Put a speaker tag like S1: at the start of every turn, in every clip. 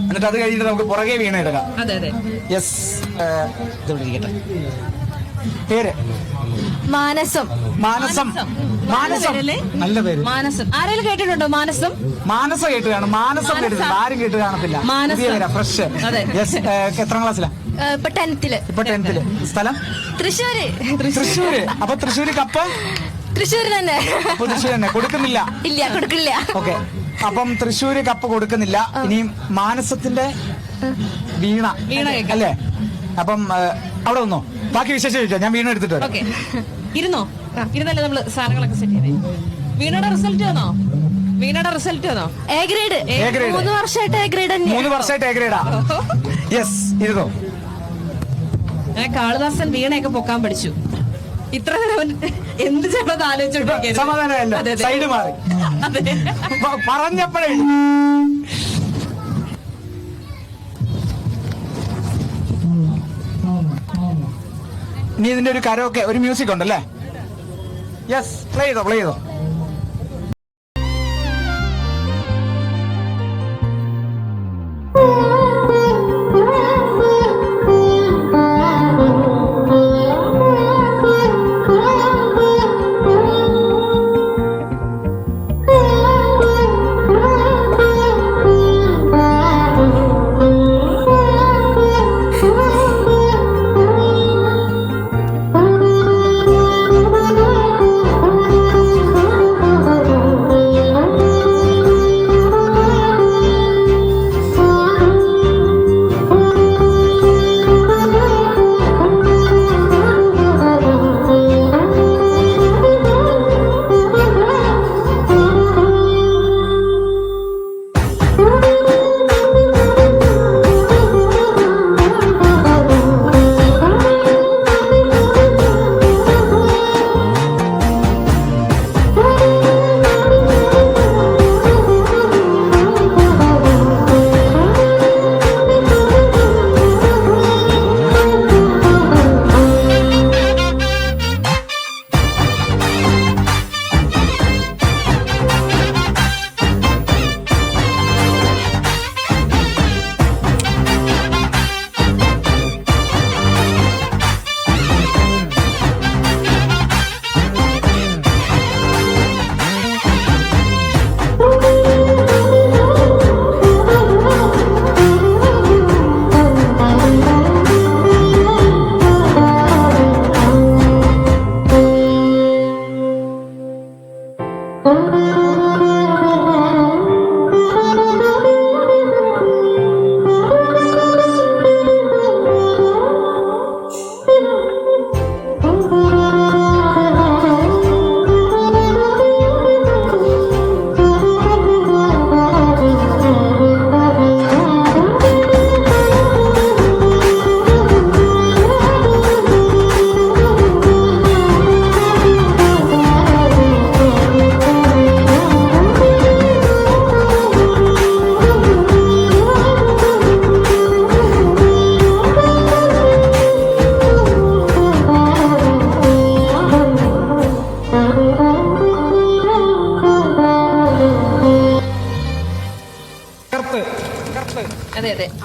S1: എന്നിട്ട് അത് കഴിഞ്ഞിട്ട് നമുക്ക് പുറകെ വീണ എടുക്കാം.
S2: അതെ അതെ.
S1: യെസ്, ഇതോടെ ഇരിക്കട്ടെ. പേര്
S3: മാനസം.
S1: മാനസം. മാനസം നല്ല പേര്.
S2: മാനസം ആരെങ്കിലും കേട്ടിട്ടുണ്ടോ? മാനസം
S1: കേട്ട് കാണും. മാനസം കേട്ടിട്ടുണ്ട്, ആരും കേട്ട് കാണത്തില്ല. ഫ്രഷ്. യെസ്. എത്രാം ക്ലാസ്സിലാ?
S3: ഇപ്പൊ 10th.
S1: സ്ഥലം
S3: തൃശ്ശൂര്.
S1: അപ്പൊ തൃശ്ശൂര് കപ്പ്
S3: തൃശ്ശൂര് തന്നെ.
S1: കൊടുക്കുന്നില്ല?
S3: ഇല്ല, കൊടുക്കില്ല.
S1: ഓക്കെ, അപ്പം തൃശ്ശൂര് കപ്പ് കൊടുക്കുന്നില്ല. ഇനിയും മാനസത്തിന്റെ വീണ അല്ലേ? അപ്പം അവിടെ വന്നോ, ബാക്കി വിശേഷം ചോദിക്കാം. ഞാൻ വീണ എടുത്തിട്ട് വരാം.
S2: ഇരുന്നല്ലേ നമ്മള് സാധനങ്ങളൊക്കെ സെറ്റ് ചെയ്തേ. വീണയുടെ റിസൾട്ട് വന്നോ? A grade.
S3: 3 വർഷമായിട്ട് എ ഗ്രേഡ്.
S1: 3 വർഷമായിട്ട് എ ഗ്രേഡാ. യെസ്, ഇരുന്നോ.
S2: കാളിദാസൻ വീണയൊക്കെ പൊക്കാൻ പഠിച്ചു. ഇത്ര നേരം എന്ത് ചെയ്യണമെന്ന് ആലോചിച്ചോണ്ടിരിക്കുന്നു.
S1: സമാധാനമല്ല, സൈഡ് മാറി പറഞ്ഞപ്പോഴേ. ഇനി ഇതിന്റെ ഒരു കരോക്കെ, ഒരു മ്യൂസിക് ഉണ്ടല്ലേ? യെസ്, പ്ലേ ചെയ്തോ.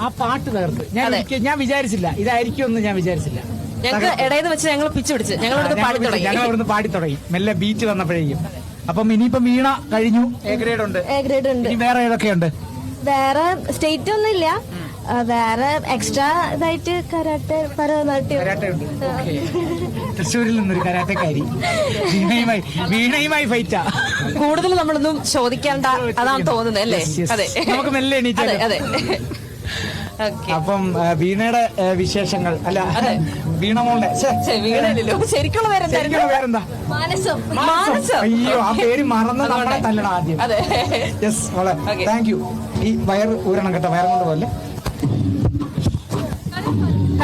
S1: ആ പാട്ട് തകർത്ത് ഞാൻ വിചാരിച്ചില്ല ഇതായിരിക്കും എന്ന്. ഞാൻ വിചാരിച്ചില്ല.
S2: ഞങ്ങൾക്ക് ഇടയിൽ വെച്ച് ഞങ്ങൾ പിച്ച് പിടിച്ച് ഞങ്ങൾ
S1: അവിടുന്ന് പാടി തുടങ്ങി മെല്ലെ ബീച്ച് വന്നപ്പോഴേക്കും. അപ്പം ഇനിയിപ്പം വീണ കഴിഞ്ഞു. എ ഗ്രേഡ് ഉണ്ട്. ഇനി വേറെ ഏതൊക്കെയുണ്ട്?
S3: വേറെ സ്റ്റേറ്റ് ഒന്നും ഇല്ല. വേറെ എക്സ്ട്രാ ഇതായിട്ട് കരാട്ടെ, ഭരതനാട്യം.
S1: തൃശ്ശൂരിൽ നിന്നൊരു കരാട്ടക്കാരി വീണയുമായി ഫൈറ്റാ.
S2: കൂടുതൽ നമ്മളൊന്നും ചോദിക്കേണ്ട, അതാണ് തോന്നുന്നത് അല്ലേ? അതെ,
S1: നമുക്ക് മെല്ലെ എണീറ്റ്.
S2: അതെ.
S1: അപ്പം വീണയുടെ വിശേഷങ്ങൾ അല്ല, വീണമോളുടെ
S2: ശരിക്കുള്ള പേരെന്താ?
S1: അയ്യോ, ആ പേര് മറന്ന് നമ്മളെ തല്ലണം ആദ്യം. Yes, thank you. ഈ വയർ ഊരണം കേട്ടോ, വയർ കൊണ്ട് പോലെ.